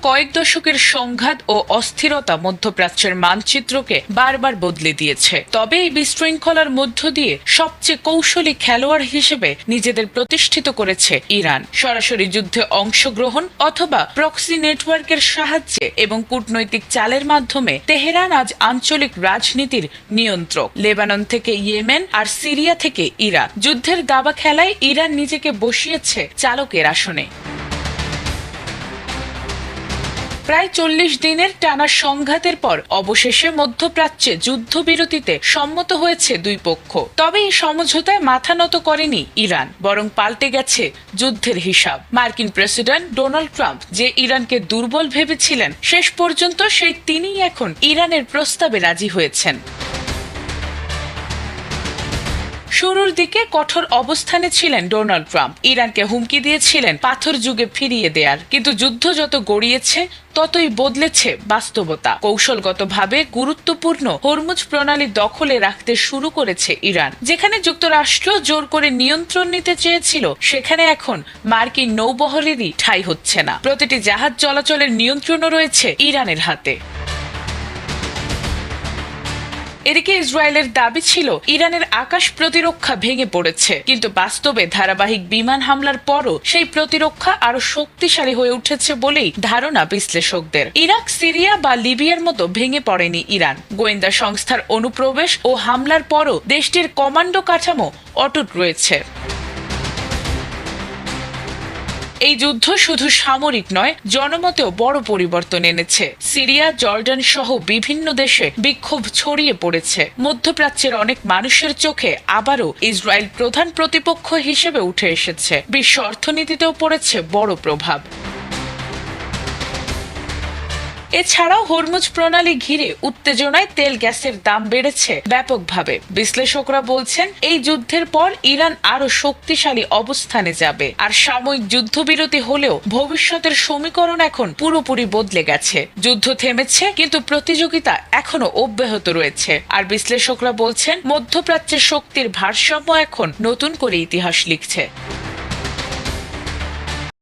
কয়েক দশকের সংঘাত ও অস্থিরতা মধ্যপ্রাচ্যের মানচিত্রকে বারবার বদলে দিয়েছে। তবে এই বিশৃঙ্খলার মধ্য দিয়ে সবচেয়ে কৌশলী খেলোয়াড় হিসেবে নিজেদের প্রতিষ্ঠিত করেছে ইরান। সরাসরি যুদ্ধে অংশগ্রহণ অথবা প্রক্সি নেটওয়ার্কের সাহায্যে এবং কূটনৈতিক চালের মাধ্যমে তেহরান আজ আঞ্চলিক রাজনীতির নিয়ন্ত্রক। লেবানন থেকে ইয়েমেন আর সিরিয়া থেকে ইরাক। যুদ্ধের দাবা খেলায় ইরান নিজেকে বসিয়েছে চালকের আসনে। প্রায় 40 দিনের টানা সংঘাতের পর অবশেষে মধ্যপ্রাচ্যে যুদ্ধবিরতিতে সম্মত হয়েছে দুই পক্ষ। তবে এই সমঝোতায় মাথা নত করেনি ইরান, বরং পাল্টে গেছে যুদ্ধের হিসাব। মার্কিন প্রেসিডেন্ট ডোনাল্ড ট্রাম্প যে ইরানকে দুর্বল ভেবেছিলেন, শেষ পর্যন্ত সেই তিনিই এখন ইরানের প্রস্তাবে রাজি হয়েছেন। শুরুর দিকে কঠোর অবস্থানে ছিলেন ডোনাল্ড ট্রাম্প। ইরানকে হুমকি দিয়েছিলেন পাথর যুগে ফিরিয়ে দেয়ার। কিন্তু যুদ্ধ যত গড়িয়েছে ততই বদলেছে বাস্তবতা। কৌশলগতভাবে গুরুত্বপূর্ণ হরমুজ প্রণালী দখলে রাখতে শুরু করেছে ইরান। যেখানে যুক্তরাষ্ট্র জোর করে নিয়ন্ত্রণ নিতে চেয়েছিল, সেখানে এখন মার্কিন নৌবহরেরই ঠাঁই হচ্ছে না। প্রতিটি জাহাজ চলাচলের নিয়ন্ত্রণও রয়েছে ইরানের হাতে। এদিকে ইসরায়েলের দাবি ছিল ইরানের আকাশ প্রতিরক্ষা ভেঙে পড়েছে, কিন্তু বাস্তবে ধারাবাহিক বিমান হামলার পরও সেই প্রতিরক্ষা আরো শক্তিশালী হয়ে উঠেছে বলেই ধারণা বিশ্লেষকদের। ইরাক, সিরিয়া বা লিবিয়ার মতো ভেঙে পড়েনি ইরান। গোয়েন্দা সংস্থার অনুপ্রবেশ ও হামলার পরও দেশটির কমান্ডো কাঠামো অটুট রয়েছে। এই যুদ্ধ শুধু সামরিক নয়, জনমতেও বড় পরিবর্তন এনেছে। সিরিয়া, জর্ডান সহ বিভিন্ন দেশে বিক্ষোভ ছড়িয়ে পড়েছে। মধ্যপ্রাচ্যের অনেক মানুষের চোখে আবারও ইসরায়েল প্রধান প্রতিপক্ষ হিসেবে উঠে এসেছে। বিশ্ব অর্থনীতিতেও পড়েছে বড় প্রভাব। এছাড়াও হরমুজ প্রণালী ঘিরে উত্তেজনায় তেল গ্যাসের দাম বেড়েছে ব্যাপকভাবে। বিশ্লেষকরা বলছেন এই যুদ্ধের পর ইরান আরো শক্তিশালী অবস্থানে যাবে। আর সাময়িক যুদ্ধবিরতি হলেও ভবিষ্যতের সমীকরণ এখন পুরোপুরি বদলে গেছে। যুদ্ধ থেমেছে, কিন্তু প্রতিযোগিতা এখনো অব্যাহত রয়েছে। আর বিশ্লেষকরা বলছেন মধ্যপ্রাচ্যের শক্তির ভারসাম্য এখন নতুন করে ইতিহাস লিখছে।